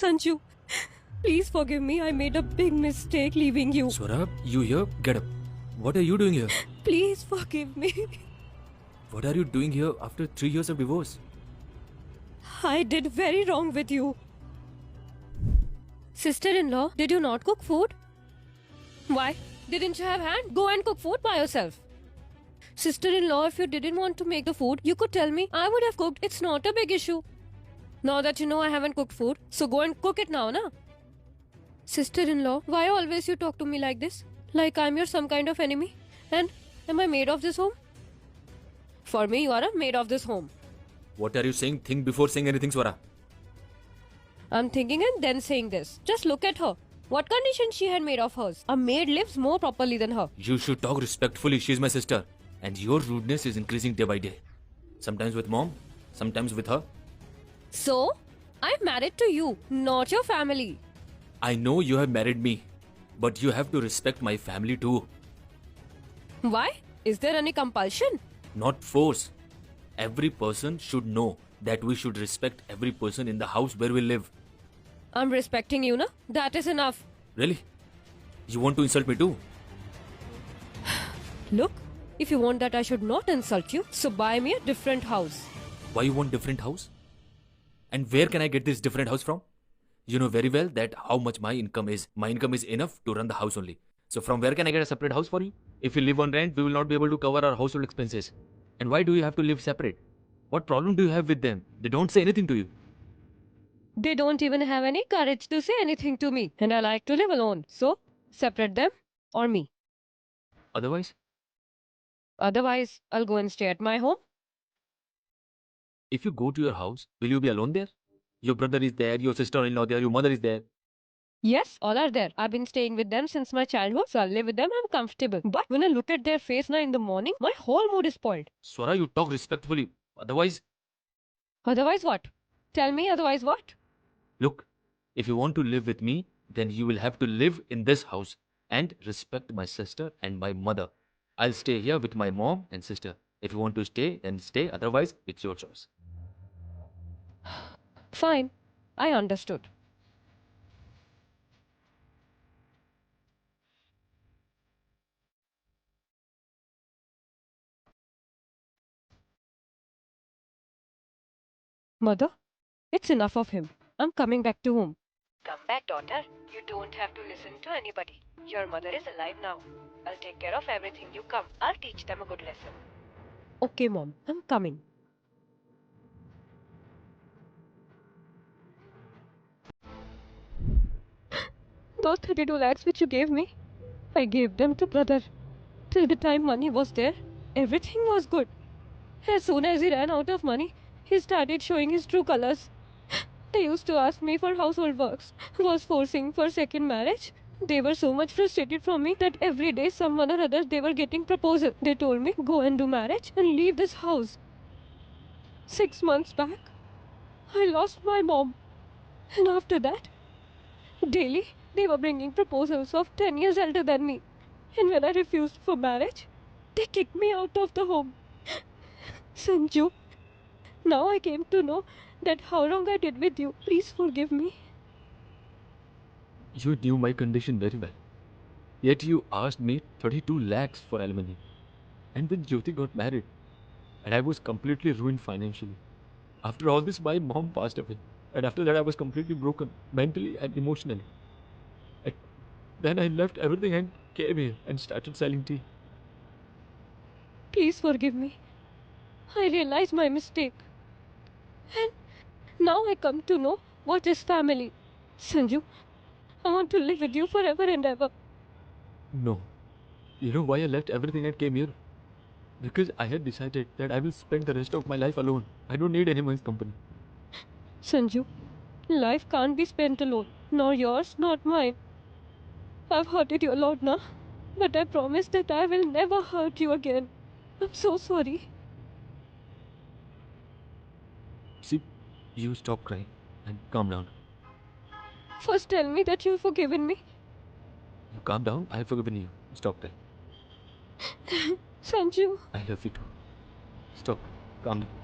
Sanju, please forgive me. I made a big mistake leaving you. Swara, you here? Get up. What are you doing here? Please forgive me. What are you doing here after 3 years of divorce? I did very wrong with you. Sister-in-law, did you not cook food? Why? Didn't you have hand? Go and cook food by yourself. Sister-in-law, if you didn't want to make the food, you could tell me. I would have cooked. It's not a big issue. Now that you know I haven't cooked food, so go and cook it now, na? Sister-in-law, why always you talk to me like this? Like I'm your some kind of enemy? And am I maid of this home? For me, you are a maid of this home. What are you saying? Think before saying anything, Swara. I'm thinking and then saying this. Just look at her. What condition she had made of hers? A maid lives more properly than her. You should talk respectfully. She's my sister. And your rudeness is increasing day by day. Sometimes with mom, sometimes with her. So, I'm married to you, not your family. I know you have married me, but you have to respect my family too. Why? Is there any compulsion? Not force. Every person should know that we should respect every person in the house where we live. I'm respecting you, na? That is enough. Really? You want to insult me too? Look, if you want that I should not insult you, so buy me a different house. Why you want different house? And where can I get this different house from? You know very well that how much my income is. My income is enough to run the house only. So from where can I get a separate house for you? If we live on rent, we will not be able to cover our household expenses. And why do you have to live separate? What problem do you have with them? They don't say anything to you. They don't even have any courage to say anything to me. And I like to live alone. So, separate them or me. Otherwise, Otherwise, I'll go and stay at my home. if you go to your house, will you be alone there? Your brother is there, your sister-in-law there, your mother is there. Yes, all are there. I've been staying with them since my childhood, so I'll live with them. I'm comfortable. But when I look at their face now in the morning, my whole mood is spoiled. Swara, you talk respectfully. Otherwise, Otherwise, what? Tell me, otherwise, what? look, if you want to live with me, then you will have to live in this house and respect my sister and my mother. I'll stay here with my mom and sister. If you want to stay, then stay. Otherwise, it's your choice. Fine. I understood. Mother, it's enough of him. I'm coming back to home. Come back, daughter. You don't have to listen to anybody. Your mother is alive now. I'll take care of everything. You come. I'll teach them a good lesson. Okay, Mom. I'm coming. Those 32 lakhs which you gave me, I gave them to brother. Till the time money was there, everything was good. As soon as he ran out of money, he started showing his true colors. They used to ask me for household works, was forcing for second marriage. They were so much frustrated from me that every day someone or other they were getting proposal. They told me go and do marriage and leave this house. 6 months back, I lost my mom. And after that, daily they were bringing proposals of 10 years elder than me. And when I refused for marriage, they kicked me out of the home. Sanju, now I came to know that how wrong I did with you. Please forgive me. You knew my condition very well. Yet you asked me 32 lakhs for alimony. And then Jyoti got married. And I was completely ruined financially. After all this, my mom passed away. And after that, I was completely broken, mentally and emotionally. And then I left everything and came here and started selling tea. Please forgive me. I realize my mistake. And now I come to know what is family. Sanju, I want to live with you forever and ever. No. You know why I left everything and came here? Because I had decided that I will spend the rest of my life alone. I don't need anyone's company. Sanju, life can't be spent alone. Nor yours, not mine. I've hurted you a lot now. But I promise that I will never hurt you again. I'm so sorry. See, you stop crying and calm down. First tell me that you've forgiven me. You calm down, I have forgiven you. Stop crying. Sanju. I love you too. Stop. Calm down.